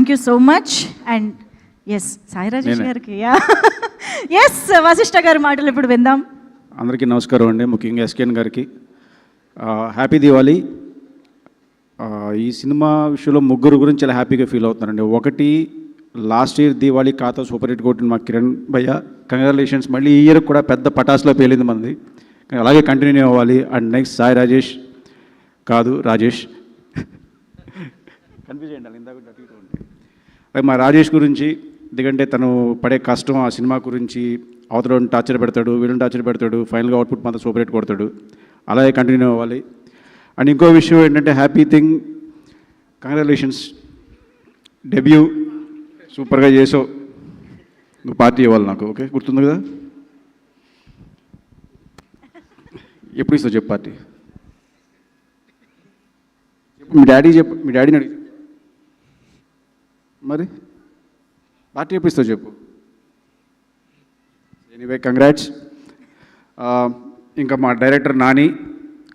Thank you so much. And S Sai Rajesh గారికి S Vashishtha గారి మాటలు ఇప్పుడు విందాం. అందరికీ నమస్కారం అండి, ముఖ్యంగా ఎస్కేఎన్ గారికి హ్యాపీ దివాళీ. ఈ సినిమా విషయంలో ముగ్గురు గురించి చాలా హ్యాపీగా ఫీల్ అవుతున్నారండి. ఒకటి, లాస్ట్ ఇయర్ దివాళీ ఖాతా సూపర్ హిట్ కొట్టిన మా కిరణ్ భయ్య, కంగ్రాచులేషన్స్. మళ్ళీ ఈ ఇయర్ కూడా పెద్ద పటాస్లో పేలింది మంది, అలాగే కంటిన్యూ అవ్వాలి. అండ్ నెక్స్ట్ సాయి రాజేష్ కాదు రాజేష్, కన్ఫ్యూజ్ అయ్యండి ఇందాక. మా రాజేష్ గురించి, ఎందుకంటే తను పడే కష్టం, ఆ సినిమా గురించి, అవతలని టార్చర్ పెడతాడు, వీళ్ళని టార్చర్ పెడతాడు, ఫైనల్గా అవుట్పుట్ మాత్రం సూపర్ హిట్ కొడతాడు, అలాగే కంటిన్యూ అవ్వాలి. అండ్ ఇంకో విషయం ఏంటంటే హ్యాపీ థింగ్, కంగ్రాచులేషన్స్, డెబ్యూ సూపర్గా చేసావు. నువ్వు పార్టీ ఇవ్వాలి నాకు, ఓకే? గుర్తుంది కదా? ఎప్పుడు ఇస్తావు చెప్పు పార్టీ? మీ డాడీని అడిగి మరి పార్టీ ఎప్పుడు ఇస్తావు చెప్పు. Anyway congrats. ఇంకా మా డైరెక్టర్ నాని,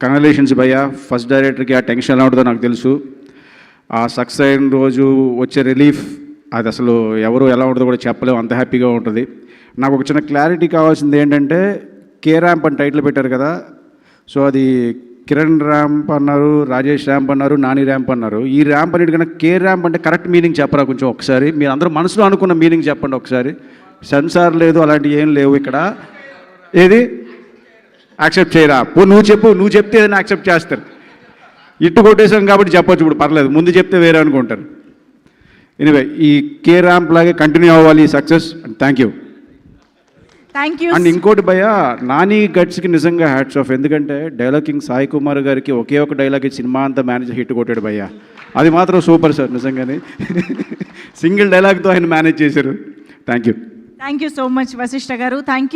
కంగ్రాచులేషన్స్ భయ్య. ఫస్ట్ డైరెక్టర్కి ఆ టెన్షన్ ఎలా ఉంటుందో నాకు తెలుసు. ఆ సక్సెస్ అయిన రోజు వచ్చే రిలీఫ్, అది అసలు ఎవరు ఎలా ఉంటుందో కూడా చెప్పలేము, అంత హ్యాపీగా ఉంటుంది. నాకు ఒక చిన్న క్లారిటీ కావాల్సింది ఏంటంటే, కే ర్యాంప్ అని టైటిల్ పెట్టారు కదా, సో అది కిరణ్ ర్యాంప్ అన్నారు, రాజేష్ ర్యాంప్ అన్నారు, నాని ర్యాంప్ అన్నారు. ఈ ర్యాంప్ అన్నిటికన్నా కే ర్యాంప్ అంటే కరెక్ట్ మీనింగ్ చెప్పరా కొంచెం ఒకసారి? మీరు అందరూ మనసులో అనుకున్న మీనింగ్ చెప్పండి ఒకసారి. సెన్సార్ లేదు, అలాంటివి ఏం లేవు ఇక్కడ. ఏది యాక్సెప్ట్ చేయరా? నువ్వు చెప్తే ఏదైనా యాక్సెప్ట్ చేస్తారు. ఇట్టు కొట్టేసాం కాబట్టి చెప్పొచ్చు, ఇప్పుడు పర్లేదు, ముందు చెప్తే వేరే అనుకుంటారు. ఎనీవే, ఈ కే ర్యాంప్ లాగే కంటిన్యూ అవ్వాలి success. And thank you. And ఇంకోటి భయ్య, నాని గట్స్కి నిజంగా హ్యాట్స్ ఆఫ్. ఎందుకంటే డైలాగ్ కింగ్ సాయి కుమార్ గారికి ఒకే ఒక డైలాగ్ సినిమా అంతా మేనేజ్ హిట్ కొట్టాడు భయ్య. అది మాత్రం సూపర్ సార్, నిజంగానే సింగిల్ డైలాగ్తో ఆయన మేనేజ్ చేశారు. Thank you so much Vasishta garu. Thank you.